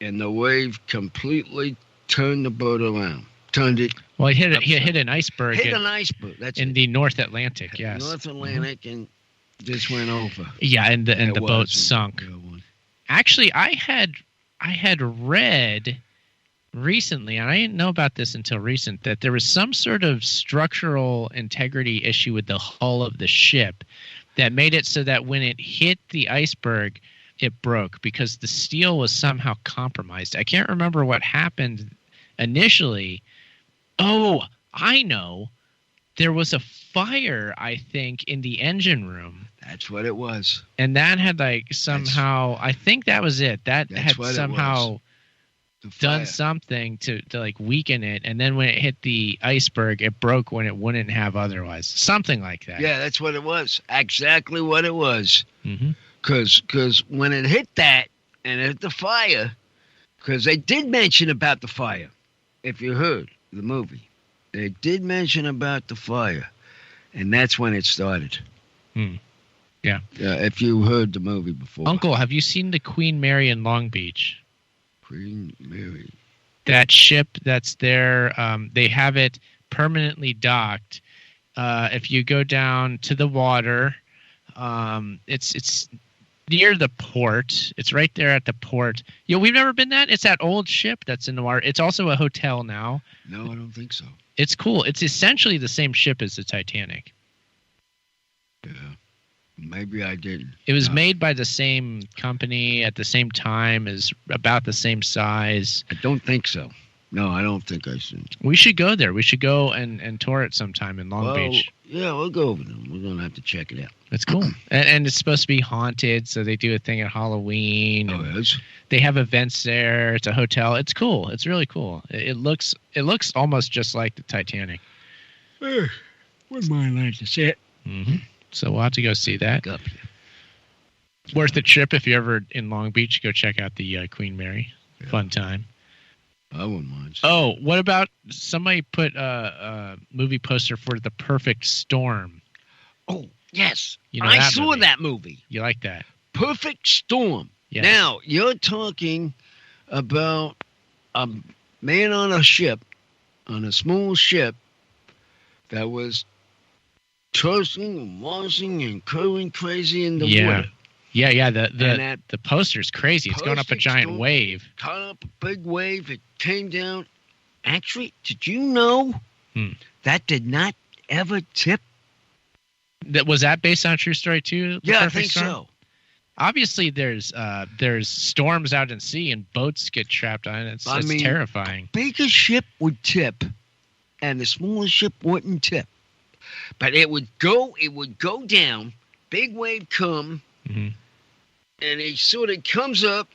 and the wave completely turned the boat around. Turned it. Well, he hit an iceberg. An iceberg. That's in the North Atlantic. Yes. North Atlantic, and just went over. Yeah, and the boat sunk. Actually, I had read recently, and I didn't know about this until recent, that there was some sort of structural integrity issue with the hull of the ship that made it so that when it hit the iceberg, it broke because the steel was somehow compromised. I can't remember what happened initially. Oh, I know. There was a fire, I think, in the engine room. That's what it was. And that had somehow, I think that was it. That had somehow done something to weaken it. And then when it hit the iceberg, it broke when it wouldn't have otherwise. Something like that. Yeah, that's what it was. Exactly what it was. Mm-hmm. Because when it hit that and it hit the fire, because they did mention about the fire, if you heard the movie. They did mention about the fire, and that's when it started. Yeah. If you heard the movie before. Uncle, have you seen the Queen Mary in Long Beach? Queen Mary. That ship that's there, they have it permanently docked. If you go down to the water, it's near the port. It's right there at the port. We've never been that. It's that old ship that's in the water. It's also a hotel now. No, I don't think so. It's cool. It's essentially the same ship as the Titanic. Yeah. Maybe I didn't. It was made by the same company at the same time, as about the same size. I don't think so. No, I don't think I should. We should go there. We should go and tour it sometime in Long Beach. Yeah, we'll go over them. We're going to have to check it out. It's cool. And it's supposed to be haunted, so they do a thing at Halloween. Oh, it is? They have events there. It's a hotel. It's cool. It's really cool. It looks almost just like the Titanic. Wouldn't mind like to see it. Mm-hmm. So we'll have to go see that. Up. Worth the trip if you're ever in Long Beach. Go check out the Queen Mary. Yeah. Fun time. I wouldn't mind. Oh, what about somebody put a movie poster for The Perfect Storm? Oh, yes. You know I saw that movie. You like that? Perfect Storm. Yes. Now, you're talking about a man on a ship, on a small ship, that was tossing and washing and going crazy in the water. Yeah. The poster's crazy. It's going up a giant wave. Caught up a big wave. It came down. Actually, did you know that did not ever tip? Was that based on a true story too? Yeah, I think so. Obviously, there's storms out in sea and boats get trapped on it. It's terrifying. The biggest ship would tip, and the smallest ship wouldn't tip. But it would go down. Big wave come. Mm-hmm. And he sort of comes up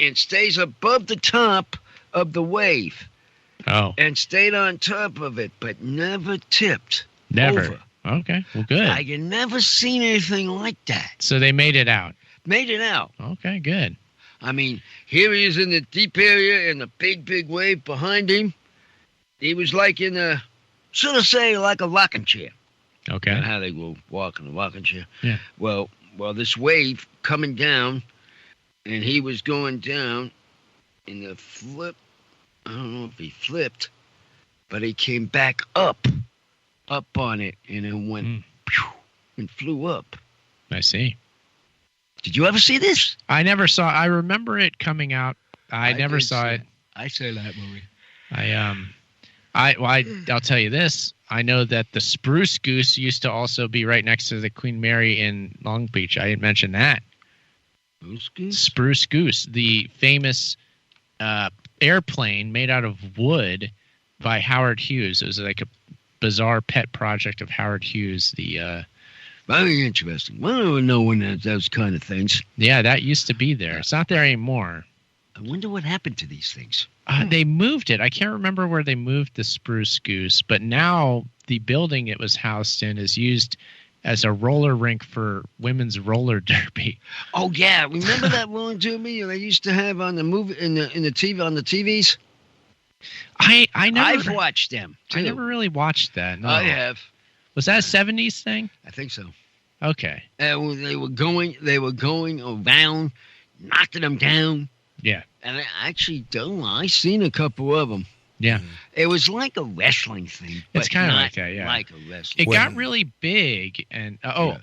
and stays above the top of the wave. Oh. And stayed on top of it, but never tipped. Never. Over. Okay. Well, good. I had never seen anything like that. So they made it out. Made it out. Okay, good. I mean, here he is in the deep area and the big wave behind him. He was like in a, should I say, like a rocking chair. Okay. And how they will walk in a rocking chair. Yeah. Well, this wave coming down, and he was going down in the flip. I don't know if he flipped, but he came back up on it, and it went pew, and flew up. I see. Did you ever see this? I never saw. I remember it coming out. I never saw it. I saw that movie. I'll tell you this. I know that the Spruce Goose used to also be right next to the Queen Mary in Long Beach. I didn't mention that. Spruce Goose? Spruce Goose, the famous airplane made out of wood by Howard Hughes. It was like a bizarre pet project of Howard Hughes. Very interesting. Well, I don't know when those kind of things. Yeah, that used to be there. It's not there anymore. I wonder what happened to these things. They moved it. I can't remember where they moved the Spruce Goose, but now the building it was housed in is used as a roller rink for women's roller derby. Oh yeah, remember that roller derby they used to have on the movie in the TV on the TVs? I've watched them too. I never really watched that. No. I have. Was that a 70s thing? I think so. Okay. They were going around, knocking them down. Yeah. And I seen a couple of them. Yeah. It was like a wrestling thing. It's kind of like that, yeah. Like a wrestling. It got really big. And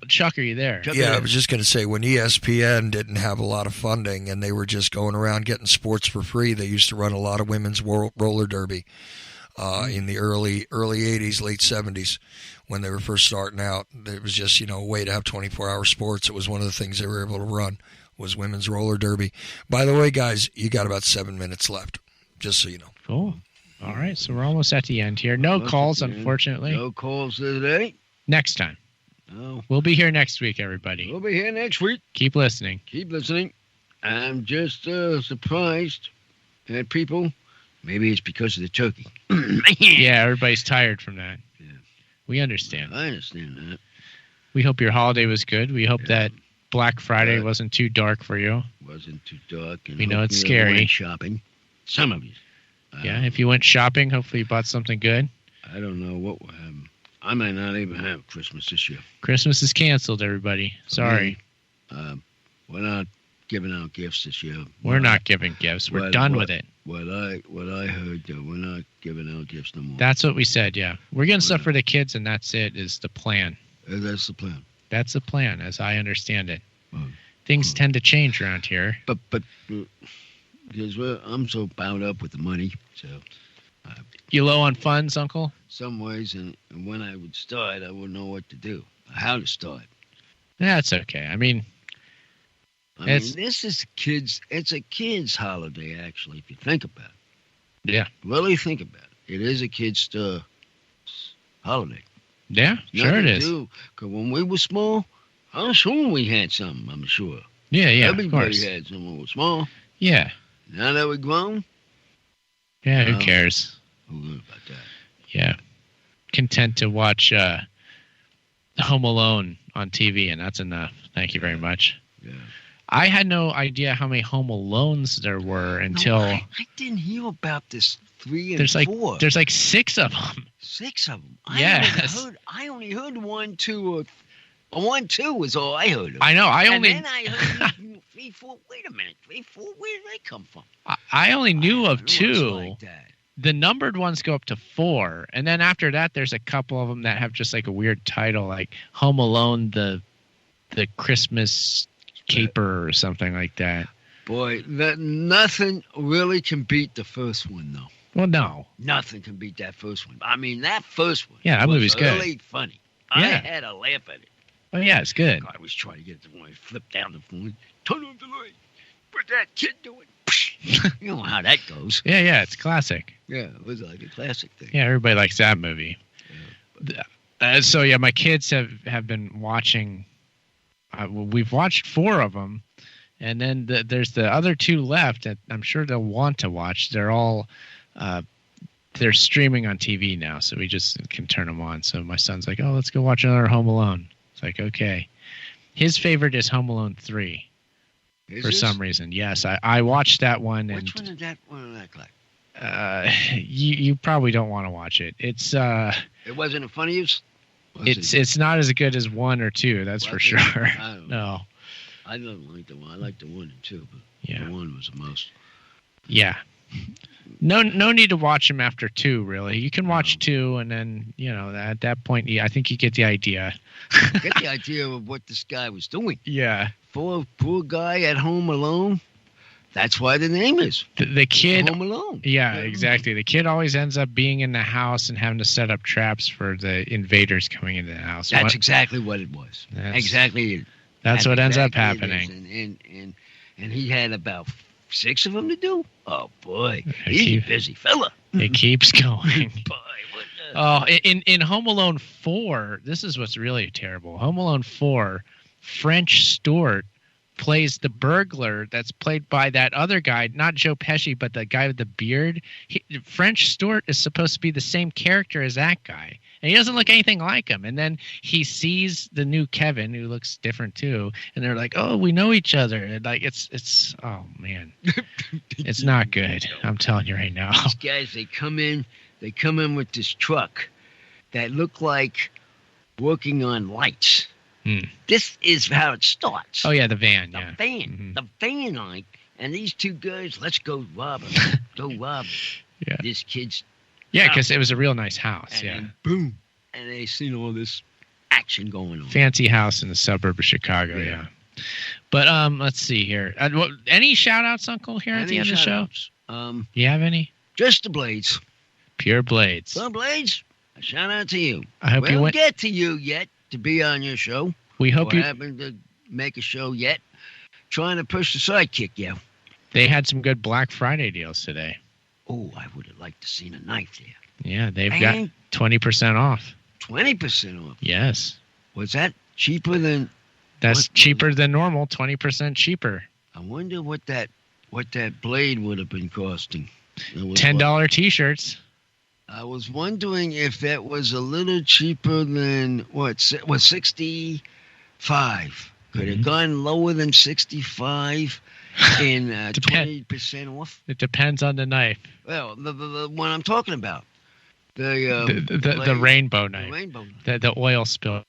Chuck, are you there? Yeah, I was just going to say, when ESPN didn't have a lot of funding and they were just going around getting sports for free, they used to run a lot of women's roller derby in the early 80s, late 70s, when they were first starting out. It was just, a way to have 24-hour sports. It was one of the things they were able to run, was women's roller derby. By the way, guys, you got about 7 minutes left, just so you know. Cool. All right, so we're almost at the end here. No calls, unfortunately. No calls today. Next time. No. We'll be here next week, everybody. We'll be here next week. Keep listening. Keep listening. I'm just surprised at people. Maybe it's because of the turkey. Yeah, everybody's tired from that. Yeah. We understand. I understand that. We hope your holiday was good. We hope that Black Friday wasn't too dark for you. Wasn't too dark. And we know it's you scary. went shopping. Some of you. Yeah, if you went shopping, hopefully you bought something good. I don't know what will happen. I might not even have Christmas this year. Christmas is canceled, everybody. Sorry. We're not giving out gifts this year. We're not giving gifts. We're done with it. What I heard, we're not giving out gifts no more. That's what we said, yeah. We're getting stuff for the kids, and that's it, is the plan. That's the plan. That's the plan, as I understand it. Things tend to change around here. But because I'm so bound up with the money, so... You low on funds, Uncle? Some ways, and when I would start, I wouldn't know what to do, how to start. That's okay. I mean, this is it's a kid's holiday, actually, if you think about it. Yeah. Really think about it. It is a kid's holiday. Yeah, sure it is. Because when we were small, I'm sure we had something, I'm sure. Yeah, everybody had something when we were small. Yeah. Now that we're grown. Yeah, who cares? Who knows about that? Yeah. Content to watch Home Alone on TV, and that's enough. Thank you very much. Yeah. I had no idea how many Home Alones there were until... No, I didn't hear about this 3 and there's 4. There's like 6 of them. 6 of them? I only heard 1, 2, or 1, 2 was all I heard of. I know. And then I heard 3, 4. Wait a minute. 3, 4, where did they come from? I only knew of 2. Like that. The numbered ones go up to 4. And then after that, there's a couple of them that have just like a weird title, like Home Alone, the Christmas Caper or something like that. Boy, nothing really can beat the first one, though. Well, no. Nothing can beat that first one. I mean, that first one that was movie's good. Really funny. Yeah. I had a laugh at it. Oh, yeah, it's good. I was trying to get the one, flip down the phone, turn on the light. What's that kid doing? You know how that goes. Yeah, it's classic. Yeah, it was like a classic thing. Yeah, everybody likes that movie. Yeah, my kids have been watching. We've watched 4 of them, and then there's the other 2 left that I'm sure they'll want to watch. They're all they're streaming on TV now, so we just can turn them on. So my son's like, "Oh, let's go watch another Home Alone." It's like, okay. His favorite is Home Alone 3 for some reason. Yes, I watched that one. Which one did that one look like? You probably don't want to watch it. It's It wasn't a funny use. It's not as good as 1 or 2. That's for sure. I don't know. No. I don't like the one. I like the 1 and 2, but Yeah. the 1 was the most. Yeah. No need to watch them after 2, really. You can watch 2, and then, at that point, I think you get the idea. Get the idea of what this guy was doing. Yeah. Poor guy at home alone. That's why the name is The kid. Home Alone. Yeah, exactly. The kid always ends up being in the house and having to set up traps for the invaders coming into the house. That's exactly what it was. Exactly. That's what ends up exactly happening. And he had about 6 of them to do. Oh boy, he's a busy fella. It keeps going. Boy, what the... Oh, in Home Alone 4, this is what's really terrible. Home Alone 4, French Stewart plays the burglar that's played by that other guy, not Joe Pesci, but the guy with the beard. French Stewart is supposed to be the same character as that guy, and he doesn't look anything like him. And then he sees the new Kevin, who looks different too, and they're like, "Oh, we know each other." And like it's oh man, it's not good. I'm telling you right now. These guys, they come in with this truck that look like working on lights. This is how it starts. Oh yeah, the van. The van, like, and these 2 guys, let's go rob him. Yeah. This kid's. Yeah, because it was a real nice house. And yeah. then boom, and they seen all this action going on. Fancy house in the suburb of Chicago. Yeah. But let's see here. Any shout outs, Uncle, here at the end of the show? You have any? Just the Blades. Pure Blades. The Blades. A shout out to you. I hope you went. Get to you yet to be on your show. We hope you happen to make a show yet. Trying to push the sidekick, yeah. They had some good Black Friday deals today. Oh, I would have liked to seen a knife there. Yeah, they've got 20% off. 20% off. Yes. Was that cheaper than? That's cheaper than normal. 20% cheaper. I wonder what that blade would have been costing. $10 T-shirts. I was wondering if that was a little cheaper than what 65. Could it have gone lower than 65 in 20% off? It depends on the knife. Well, the one I'm talking about, the rainbow knife, the oil spill.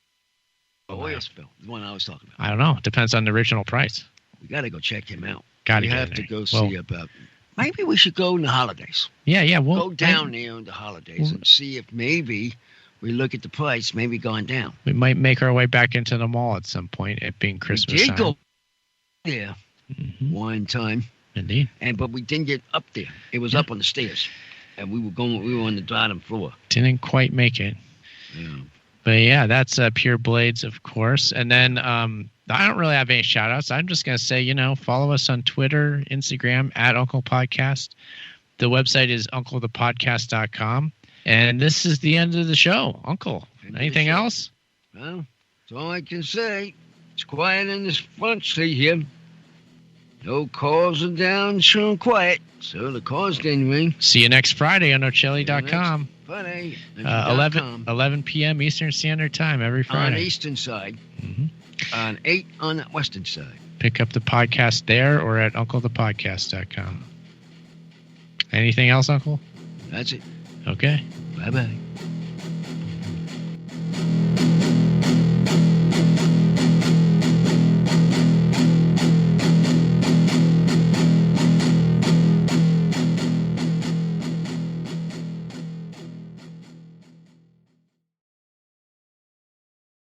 The oil spill, the one I was talking about. I don't know. It depends on the original price. We got to go check him out. We have to go see about. Maybe we should go in the holidays. Yeah. We'll go down there in the holidays and see if maybe we look at the price, maybe gone down. We might make our way back into the mall at some point, it being Christmas time. We did go there one time. Indeed. But we didn't get up there. It was up on the stairs. And we were on the bottom floor. Didn't quite make it. Yeah. But yeah, that's Pure Blades, of course. And then I don't really have any shout outs. I'm just going to say, follow us on Twitter, Instagram, at Uncle Podcast. The website is unclethepodcast.com. And this is the end of the show. Uncle, anything else? Well, that's all I can say. It's quiet in this front seat here. No calls are down, sure and quiet. So the calls didn't ring. See you next Friday on Ochelli.com. Friday. 11 p.m. Eastern Standard Time every Friday. On the eastern side. On 8 on the western side. Pick up the podcast there or at unclethepodcast.com. Anything else, Uncle? That's it. Okay. Bye-bye.